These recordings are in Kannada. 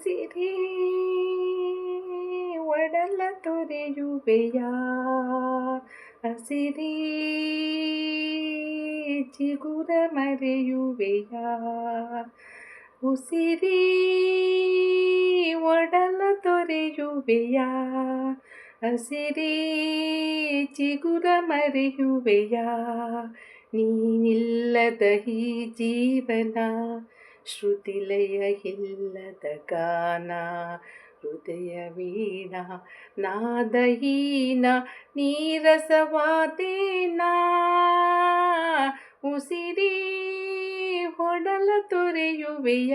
ಹಸಿರೇ ಒಡಲ ತೊರೆಯುವೆಯ ಹಸಿರೇ ಚಿಗುರ ಮರೆಯುವೆಯ ಉಸಿರೇ ಒಡಲ ತೊರೆಯುವೆಯ ಹಸಿರೇ ಚಿಗುರ ಮರೆಯುವೆಯ ನೀನಿಲ್ಲದ ಈ ಜೀವನ ಶ್ರುತಿಲಯ ಇಲ್ಲದ ಗಾನ ಹೃದಯ ವೀಣಾ ನಾದಹೀನ ನೀರಸವಾದೇನ ಉಸಿರೇ ಒಡಲ ತೊರೆಯುವೆಯ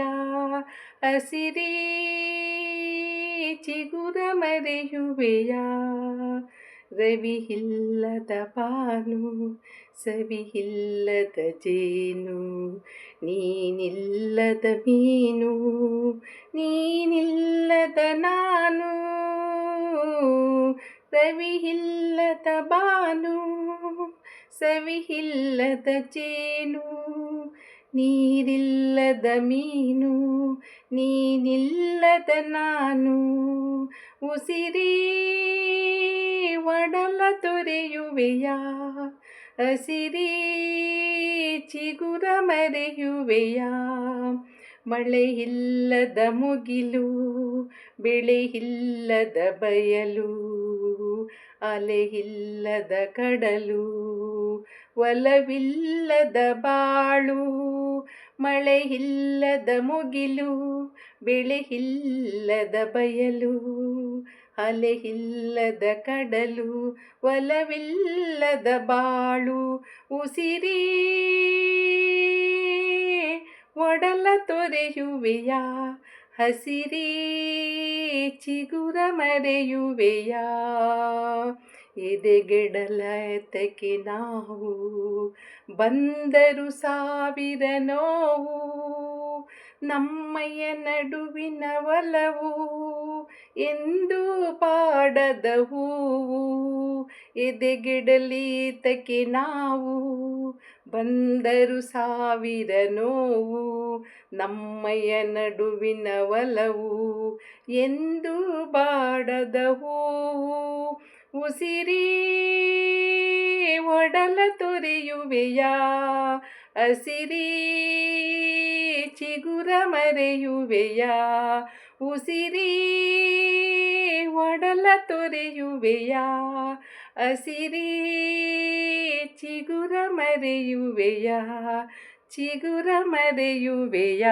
ಹಸಿರೇ ಚಿಗುರ ಮರೆಯುವೆಯ ರವಿ ಇಲ್ಲದ ಬಾನು ಸವಿಯಿಲ್ಲದ ಜೇನು ನೀನಿಲ್ಲದ ಮೀನು ನೀನಿಲ್ಲದ ನಾನು ರವಿ ಇಲ್ಲದ ಬಾನು ಸವಿಯಿಲ್ಲದ ಜೇನು ನೀರಿಲ್ಲದ ಮೀನು ನೀನಿಲ್ಲದ ನಾನು ಉಸಿರೇ ಒಡಲ ತೊರೆಯುವೆಯ ಹಸಿರೇ ಚಿಗುರ ಮರೆಯುವೆಯ ಮಳೆ ಇಲ್ಲದ ಮುಗಿಲು ಬೆಳೆ ಇಲ್ಲದ ಬಯಲು ಅಲೆ ಇಲ್ಲದ ಕಡಲು ಒಲವಿಲ್ಲದ ಬಾಳು ಮಳೆ ಇಲ್ಲದ ಮುಗಿಲು ಬೆಳೆ ಇಲ್ಲದ ಬಯಲು ಅಲೆ ಇಲ್ಲದ ಕಡಲು ಒಲವಿಲ್ಲದ ಬಾಳು ಉಸಿರೇ ಒಡಲ ತೊರೆಯುವೆಯ ಹಸಿರೇ ಚಿಗುರ ಮರೆಯುವೆಯ ಎದೆಗೆಡಲತಕ್ಕೆ ನಾವು ಬಂದರು ಸಾವಿರ ನೋವು ನಮ್ಮಯ್ಯ ನಡುವಿನ ಒಲವು ಎಂದು ಪಾಡದ ಹೂವು ಎದೆಗೆಡಲೀತಕ್ಕೆ ನಾವು ಬಂದರು ಸಾವಿರ ನೋವು ನಮ್ಮಯ್ಯ ನಡುವಿನ ಒಲವು ಎಂದು ಬಾಡದ ಹೂವು ಉಸಿರೇ ಒಡಲ ತೊರೆಯುವೆಯ ಹಸಿರೇ ಚಿಗುರ ಮರೆಯುವೆಯ ಉಸಿರೇ ಒಡಲ ತೊರೆಯುವೆಯ ಹಸಿರೇ ಚಿಗುರ ಮರೆಯುವೆಯ ಚಿಗುರ ಮರೆಯುವೆಯ.